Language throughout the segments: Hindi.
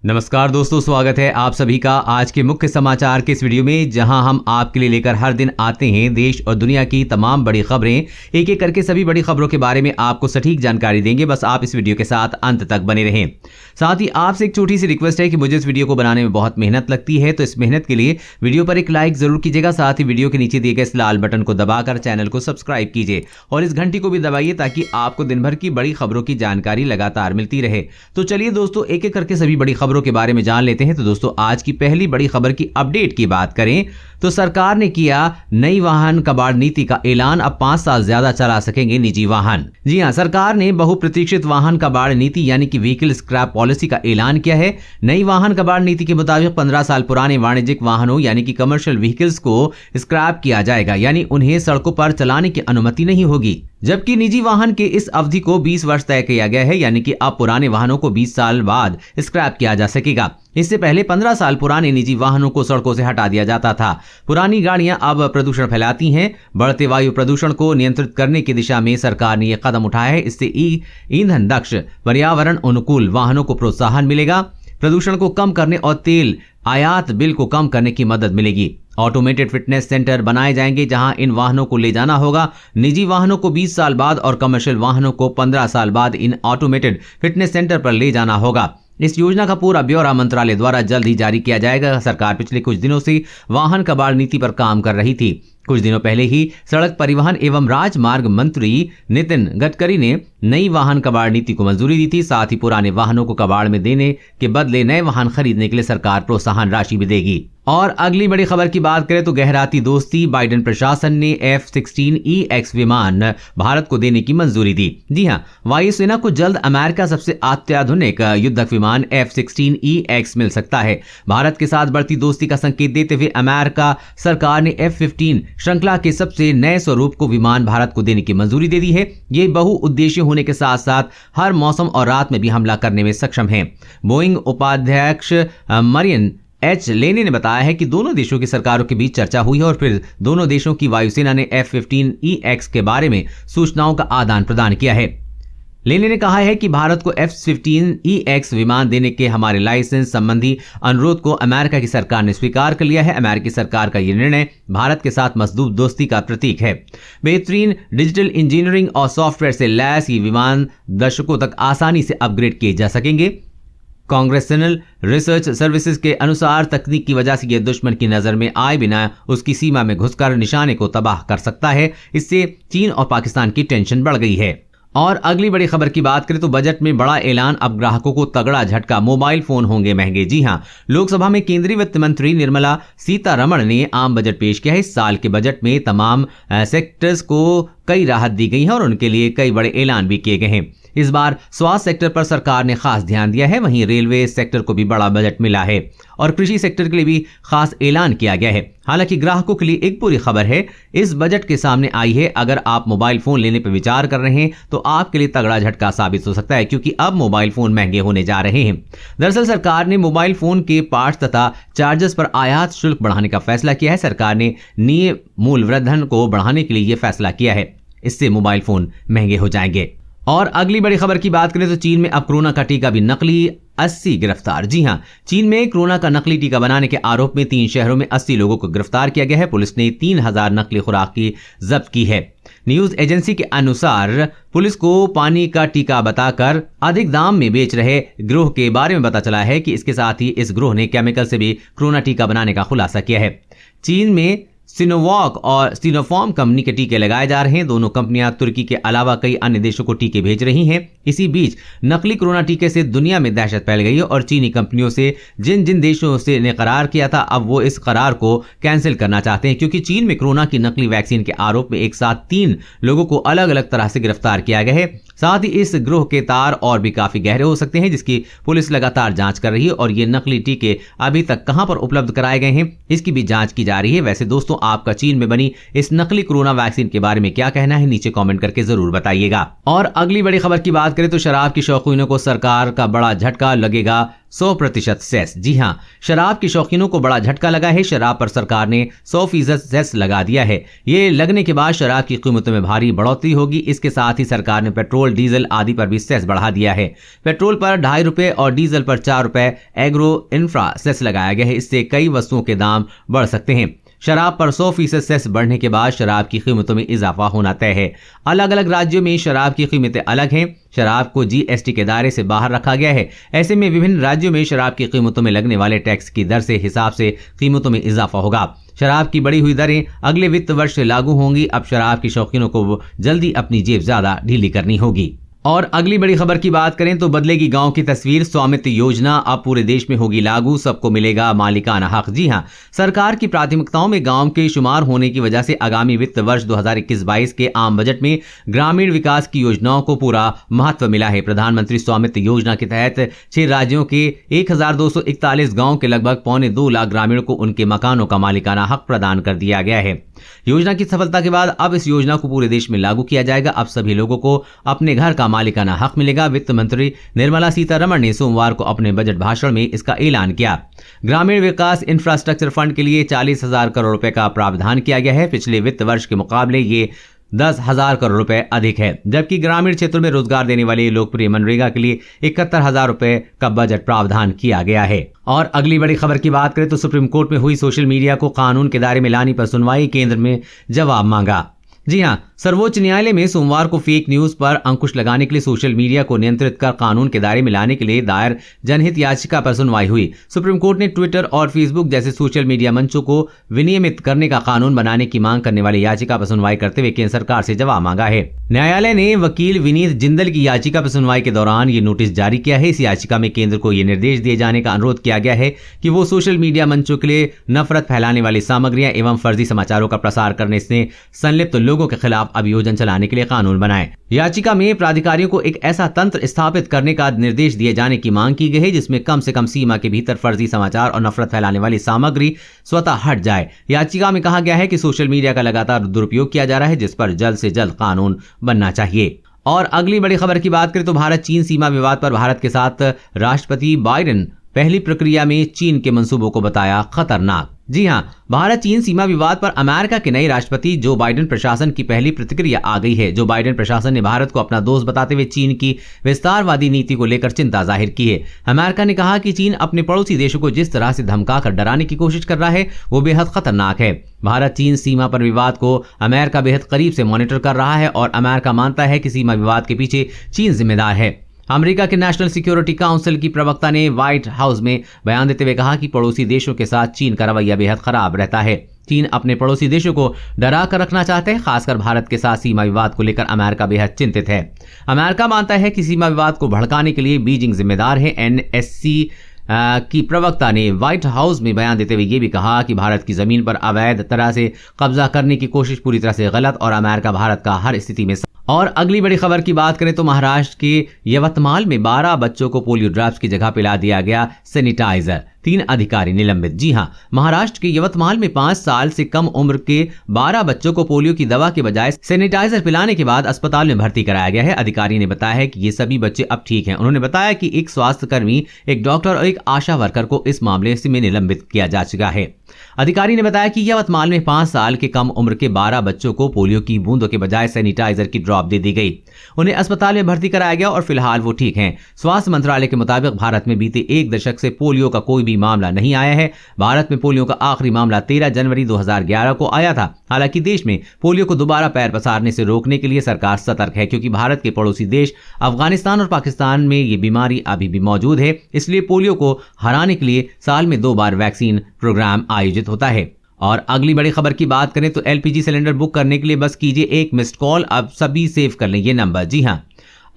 नमस्कार दोस्तों, स्वागत है आप सभी का आज के मुख्य समाचार के इस वीडियो में, जहां हम आपके लिए लेकर हर दिन आते हैं देश और दुनिया की तमाम बड़ी खबरें। एक एक करके सभी बड़ी खबरों के बारे में आपको सटीक जानकारी देंगे। बस आप इस वीडियो के साथ अंत तक बने रहें। साथ ही आपसे एक छोटी सी रिक्वेस्ट है कि मुझे इस वीडियो को बनाने में बहुत मेहनत लगती है, तो इस मेहनत के लिए वीडियो पर एक लाइक जरूर कीजिएगा। साथ ही वीडियो के नीचे दिए गए इस लाल बटन को दबाकर चैनल को सब्सक्राइब कीजिए और इस घंटी को भी दबाइए ताकि आपको दिन भर की बड़ी खबरों की जानकारी लगातार मिलती रहे। तो चलिए दोस्तों, एक एक करके सभी बड़ी खबरों के बारे में जान लेते हैं। तो दोस्तों, आज की पहली बड़ी खबर की अपडेट की बात करें तो सरकार ने किया नई वाहन कबाड़ नीति का ऐलान। अब 5 साल ज्यादा चला सकेंगे निजी वाहन। जी हां, सरकार ने बहुप्रतीक्षित वाहन कबाड़ नीति यानी कि व्हीकल स्क्रैप पॉलिसी का ऐलान किया है। नई वाहन कबाड़ नीति के मुताबिक 15 साल पुराने वाणिज्यिक वाहनों यानी कि कमर्शियल व्हीकल्स को स्क्रैप किया जाएगा, यानी उन्हें सड़कों पर चलाने की अनुमति नहीं होगी। जबकि निजी वाहन के इस अवधि को 20 वर्ष तय किया गया है, यानी कि अब पुराने वाहनों को 20 साल बाद स्क्रैप किया जा सकेगा। इससे पहले 15 साल पुराने निजी वाहनों को सड़कों से हटा दिया जाता था। पुरानी गाड़ियां अब प्रदूषण फैलाती हैं। बढ़ते वायु प्रदूषण को नियंत्रित करने की दिशा में सरकार ने यह कदम उठाया है। इससे ईंधन दक्ष पर्यावरण अनुकूल वाहनों को प्रोत्साहन मिलेगा, प्रदूषण को कम करने और तेल आयात बिल को कम करने की मदद मिलेगी। ऑटोमेटेड फिटनेस सेंटर बनाए जाएंगे जहां इन वाहनों को ले जाना होगा। निजी वाहनों को 20 साल बाद और कमर्शियल वाहनों को 15 साल बाद इन ऑटोमेटेड फिटनेस सेंटर पर ले जाना होगा। इस योजना का पूरा ब्यौरा मंत्रालय द्वारा जल्द ही जारी किया जाएगा। सरकार पिछले कुछ दिनों से वाहन कबाड़ नीति पर काम कर रही थी। कुछ दिनों पहले ही सड़क परिवहन एवं राजमार्ग मंत्री नितिन गडकरी ने नई वाहन कबाड़ नीति को मंजूरी दी थी। साथ ही पुराने वाहनों को कबाड़ में देने के बदले नए वाहन खरीदने के लिए सरकार प्रोत्साहन राशि भी देगी। और अगली बड़ी खबर की बात करें तो गहराती दोस्ती, बाइडेन प्रशासन ने F-16EX विमान भारत को देने की मंजूरी दी। जी हां, वायुसेना को जल्द अमेरिका सबसे अत्याधुनिक युद्धक विमान F-16EX मिल सकता है। भारत के साथ बढ़ती दोस्ती का संकेत देते हुए अमेरिका सरकार ने F-15 श्रृंखला के सबसे नए स्वरूप को विमान भारत को देने की मंजूरी दे दी है। ये बहुउद्देशीय होने के साथ साथ हर मौसम और रात में भी हमला करने में सक्षम है। बोइंग उपाध्यक्ष मरियन एच लेनी ने बताया है कि दोनों देशों की सरकारों के बीच चर्चा हुई है और फिर दोनों देशों की वायुसेना ने F-15EX के बारे में सूचनाओं का आदान प्रदान किया है। लेनी ने कहा है कि भारत को F-15EX विमान देने के हमारे लाइसेंस संबंधी अनुरोध को अमेरिका की सरकार ने स्वीकार कर लिया है। अमेरिकी सरकार का यह निर्णय भारत के साथ मजबूत दोस्ती का प्रतीक है। बेहतरीन डिजिटल इंजीनियरिंग और सॉफ्टवेयर से लैस ये विमान दशकों तक आसानी से अपग्रेड किए जा सकेंगे। कांग्रेशनल रिसर्च सर्विसेज के अनुसार तकनीक की वजह से यह दुश्मन की नजर में आए बिना उसकी सीमा में घुसकर निशाने को तबाह कर सकता है। इससे चीन और पाकिस्तान की टेंशन बढ़ गई है। और अगली बड़ी खबर की बात करें तो बजट में बड़ा ऐलान, अब ग्राहकों को तगड़ा झटका, मोबाइल फोन होंगे महंगे। जी हां, लोकसभा में केंद्रीय वित्त मंत्री निर्मला सीतारमण ने आम बजट पेश किया है। इस साल के बजट में तमाम सेक्टर्स को कई राहत दी गई है और उनके लिए कई बड़े ऐलान भी किए गए हैं। इस बार स्वास्थ्य सेक्टर पर सरकार ने खास ध्यान दिया है। वहीं रेलवे सेक्टर को भी बड़ा बजट मिला है और कृषि सेक्टर के लिए भी खास ऐलान किया गया है। हालांकि ग्राहकों के लिए एक बुरी खबर है, इस बजट के सामने आई है। अगर आप मोबाइल फोन लेने पर विचार कर रहे हैं तो आपके लिए तगड़ा झटका साबित हो सकता है, क्योंकि अब मोबाइल फोन महंगे होने जा रहे हैं। दरअसल सरकार ने मोबाइल फोन के पार्ट्स तथा चार्जर्स पर आयात शुल्क बढ़ाने का फैसला किया है। सरकार ने नए मूल्यवर्धन को बढ़ाने के लिए यह फैसला किया है। इससे मोबाइल फोन महंगे हो जाएंगे। और अगली बड़ी खबर की बात करें तो चीन में अब कोरोना का टीका भी नकली, 80 गिरफ्तार। जी हां, चीन में कोरोना का नकली टीका बनाने के आरोप में 3 शहरों में 80 लोगों को गिरफ्तार किया गया है। पुलिस ने 3000 नकली खुराक की जब्त की है। न्यूज एजेंसी के अनुसार पुलिस को पानी का टीका बताकर अधिक दाम में बेच रहे गिरोह के बारे में पता चला है कि इसके साथ ही इस गिरोह ने केमिकल से भी कोरोना टीका बनाने का खुलासा किया है। चीन में सिनोवॉक और सिनोफार्म कंपनी के टीके लगाए जा रहे हैं। दोनों कंपनियां तुर्की के अलावा कई अन्य देशों को टीके भेज रही हैं। इसी बीच नकली कोरोना टीके से दुनिया में दहशत फैल गई है और चीनी कंपनियों से जिन जिन देशों से ने करार किया था, अब वो इस करार को कैंसिल करना चाहते हैं, क्योंकि चीन में कोरोना की नकली वैक्सीन के आरोप में एक साथ 3 लोगों को अलग अलग तरह से गिरफ्तार किया गया है। साथ ही इस गिरोह के तार और भी काफी गहरे हो सकते हैं, जिसकी पुलिस लगातार जांच कर रही है और ये नकली टीके अभी तक कहां पर उपलब्ध कराए गए हैं इसकी भी जांच की जा रही है। वैसे दोस्तों, दोस्तों आपका चीन में बनी इस नकली कोरोना वैक्सीन के बारे में क्या कहना है, नीचे कमेंट करके जरूर बताइएगा। और अगली बड़ी खबर की बात करें तो शराब की शौकीनों को सरकार का बड़ा झटका, लगेगा 100% सेस। जी हां, शराब के शौकीनों को बड़ा झटका लगा है। शराब पर सरकार ने 100% सेस लगा दिया है। ये लगने के बाद शराब की कीमतों में भारी बढ़ोतरी होगी। इसके साथ ही सरकार ने पेट्रोल, डीजल आदि पर भी सेस बढ़ा दिया है। पेट्रोल पर 2.5 रुपए और डीजल पर 4 रुपए एग्रो इंफ्रा सेस लगाया गया है। इससे कई वस्तुओं के दाम बढ़ सकते हैं। शराब पर 100% सेस बढ़ने के बाद शराब की कीमतों में इजाफा होना तय है। अलग अलग राज्यों में शराब की कीमतें अलग हैं। शराब को जीएसटी के दायरे से बाहर रखा गया है। ऐसे में विभिन्न राज्यों में शराब की कीमतों में लगने वाले टैक्स की दर से हिसाब से कीमतों में इजाफा होगा। शराब की बढ़ी हुई दरें अगले वित्त वर्ष से लागू होंगी। अब शराब की शौकीनों को जल्दी अपनी जेब ज्यादा ढीली करनी होगी। और अगली बड़ी खबर की बात करें तो बदलेगी गांव की तस्वीर। स्वामित्व योजना अब पूरे देश में होगी लागू, सबको मिलेगा मालिकाना हक। जी हां, सरकार की प्राथमिकताओं में गांव के शुमार होने की वजह से आगामी वित्त वर्ष 2021-22 के आम बजट में ग्रामीण विकास की योजनाओं को पूरा महत्व मिला है। प्रधानमंत्री स्वामित्व योजना के तहत 6 राज्यों के 1241 गाँव के लगभग 2.25 लाख ग्रामीणों को उनके मकानों का मालिकाना हक प्रदान कर दिया गया है। योजना की सफलता के बाद अब इस योजना को पूरे देश में लागू किया जाएगा। अब सभी लोगों को अपने घर का मालिकाना हक मिलेगा। वित्त मंत्री निर्मला सीतारमण ने सोमवार को अपने बजट भाषण में इसका ऐलान किया। ग्रामीण विकास इंफ्रास्ट्रक्चर फंड के लिए 40,000 करोड़ रुपए का प्रावधान किया गया है। पिछले वित्त वर्ष के मुकाबले ये 10,000 करोड़ रुपए अधिक है, जबकि ग्रामीण क्षेत्रों में रोजगार देने वाले लोकप्रिय मनरेगा के लिए 71,000 रुपए का बजट प्रावधान किया गया है। और अगली बड़ी खबर की बात करें तो सुप्रीम कोर्ट में हुई सोशल मीडिया को कानून के दायरे में लाने पर सुनवाई, केंद्र में जवाब मांगा। जी हां, सर्वोच्च न्यायालय में सोमवार को फेक न्यूज पर अंकुश लगाने के लिए सोशल मीडिया को नियंत्रित कर कानून के दायरे में लाने के लिए दायर जनहित याचिका पर सुनवाई हुई। सुप्रीम कोर्ट ने ट्विटर और फेसबुक जैसे सोशल मीडिया मंचों को विनियमित करने का कानून बनाने की मांग करने वाली याचिका पर सुनवाई करते हुए केंद्र सरकार से जवाब मांगा है। न्यायालय ने वकील विनीत जिंदल की याचिका पर सुनवाई के दौरान ये नोटिस जारी किया है। इस याचिका में केंद्र को यह निर्देश दिए जाने का अनुरोध किया गया है कि वो सोशल मीडिया मंचों के लिए नफरत फैलाने वाली सामग्रियां एवं फर्जी समाचारों का प्रसार करने से संलिप्त लोगों के खिलाफ अभियोजन चलाने के लिए कानून बनाए। याचिका में प्राधिकारियों को एक ऐसा तंत्र स्थापित करने का निर्देश दिए जाने की मांग की गई है जिसमें कम से कम सीमा के भीतर फर्जी समाचार और नफरत फैलाने वाली सामग्री स्वतः हट जाए। याचिका में कहा गया है कि सोशल मीडिया का लगातार दुरुपयोग किया जा रहा है, जिस पर जल्द से जल्द कानून बनना चाहिए। और अगली बड़ी खबर की बात करें तो भारत चीन सीमा विवाद पर भारत के साथ राष्ट्रपति बाइडेन पहली प्रक्रिया में चीन के मंसूबों को बताया खतरनाक। जी हां, भारत चीन सीमा विवाद पर अमेरिका के नए राष्ट्रपति जो बाइडेन प्रशासन की पहली प्रतिक्रिया आ गई है। जो बाइडेन प्रशासन ने भारत को अपना दोस्त बताते हुए चीन की विस्तारवादी नीति को लेकर चिंता जाहिर की है। अमेरिका ने कहा कि चीन अपने पड़ोसी देशों को जिस तरह से धमकाकर डराने की कोशिश कर रहा है वो बेहद खतरनाक है। भारत चीन सीमा पर विवाद को अमेरिका बेहद करीब से मॉनिटर कर रहा है और अमेरिका मानता है कि सीमा विवाद के पीछे चीन जिम्मेदार है। अमेरिका के नेशनल सिक्योरिटी काउंसिल की प्रवक्ता ने व्हाइट हाउस में बयान देते हुए कहा कि पड़ोसी देशों के साथ चीन का रवैया बेहद खराब रहता है। चीन अपने पड़ोसी देशों को डरा कर रखना चाहते हैं। खासकर भारत के साथ सीमा विवाद को लेकर अमेरिका बेहद चिंतित है। अमेरिका मानता है कि सीमा विवाद को भड़काने के लिए बीजिंग जिम्मेदार है। एनएससी की प्रवक्ता ने व्हाइट हाउस में बयान देते हुए ये भी कहा कि भारत की जमीन पर अवैध तरह से कब्जा करने की कोशिश पूरी तरह से गलत और अमेरिका भारत का हर स्थिति में। और अगली बड़ी खबर की बात करें तो महाराष्ट्र के यवतमाल में 12 बच्चों को पोलियो ड्रॉप्स की जगह पिला दिया गया सैनिटाइजर, 3 अधिकारी निलंबित। जी हां, महाराष्ट्र के यवतमाल में 5 साल से कम उम्र के 12 बच्चों को पोलियो की दवा के बजाय सैनिटाइजर पिलाने के बाद अस्पताल में भर्ती कराया गया है। अधिकारी ने बताया है कि ये सभी बच्चे अब ठीक हैं। उन्होंने बताया कि एक स्वास्थ्य कर्मी, एक डॉक्टर और एक आशा वर्कर को इस मामले में निलंबित किया जा चुका है। अधिकारी ने बताया कि यवतमाल में 5 साल के कम उम्र के 12 बच्चों को पोलियो की बूंदों के बजाय सैनिटाइजर की ड्रॉप दे दी गई। उन्हें अस्पताल में भर्ती कराया गया और फिलहाल वो ठीक हैं। स्वास्थ्य मंत्रालय के मुताबिक भारत में बीते 1 दशक से पोलियो का कोई भी मामला नहीं आया है। भारत में पोलियो का आखिरी मामला 13 जनवरी 2011 को आया था। हालांकि देश में पोलियो को दोबारा पैर पसारने से रोकने के लिए सरकार सतर्क है, क्योंकि भारत के पड़ोसी देश अफगानिस्तान और पाकिस्तान में ये बीमारी अभी भी मौजूद है। इसलिए पोलियो को हराने के लिए साल में 2 बार वैक्सीन प्रोग्राम आयोजित होता है। और अगली बड़ी खबर की बात करें तो एलपीजी सिलेंडर बुक करने के लिए बस कीजिए 1 मिस्ड कॉल। अब सभी सेव कर लें ये नंबर। जी हां,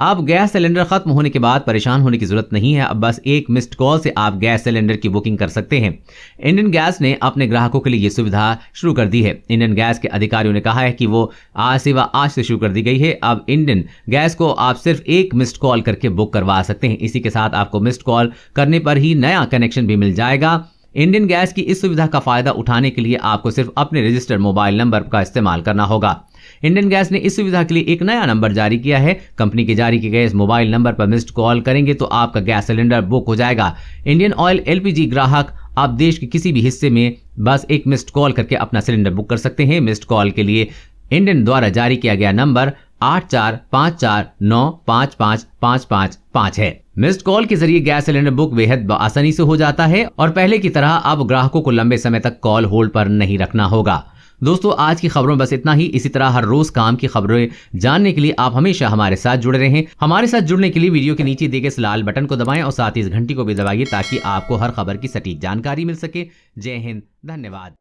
अब गैस सिलेंडर खत्म होने के बाद परेशान होने की जरूरत नहीं है। अब बस 1 मिस्ड कॉल से आप गैस सिलेंडर की बुकिंग कर सकते हैं। इंडियन गैस ने अपने ग्राहकों के लिए ये सुविधा शुरू कर दी है। इंडियन गैस के अधिकारियों ने कहा है कि वो सेवा आज से शुरू कर दी गई है। अब इंडियन गैस को आप सिर्फ 1 मिस्ड कॉल करके बुक करवा सकते हैं। इसी के साथ आपको मिस्ड कॉल करने पर ही नया कनेक्शन भी मिल जाएगा। इंडियन गैस की इस सुविधा का फायदा उठाने के लिए आपको सिर्फ अपने रजिस्टर्ड मोबाइल नंबर का इस्तेमाल करना होगा। इंडियन गैस ने इस सुविधा के लिए एक नया नंबर जारी किया है। कंपनी के जारी किए गए इस मोबाइल नंबर पर मिस्ड कॉल करेंगे तो आपका गैस सिलेंडर बुक हो जाएगा। इंडियन ऑयल एलपीजी ग्राहक आप देश के किसी भी हिस्से में बस एक मिस्ड कॉल करके अपना सिलेंडर बुक कर सकते हैं। मिस्ड कॉल के लिए इंडियन द्वारा जारी किया गया नंबर 8454955555 है। मिस्ड कॉल के जरिए गैस सिलेंडर बुक बेहद आसानी से हो जाता है और पहले की तरह अब ग्राहकों को लंबे समय तक कॉल होल्ड पर नहीं रखना होगा। दोस्तों, आज की खबरों में बस इतना ही। इसी तरह हर रोज काम की खबरें जानने के लिए आप हमेशा हमारे साथ जुड़े रहें। हमारे साथ जुड़ने के लिए वीडियो के नीचे दिए गए इस लाल बटन को दबाएं और साथ ही इस घंटी को भी दबाइए ताकि आपको हर खबर की सटीक जानकारी मिल सके। जय हिंद, धन्यवाद।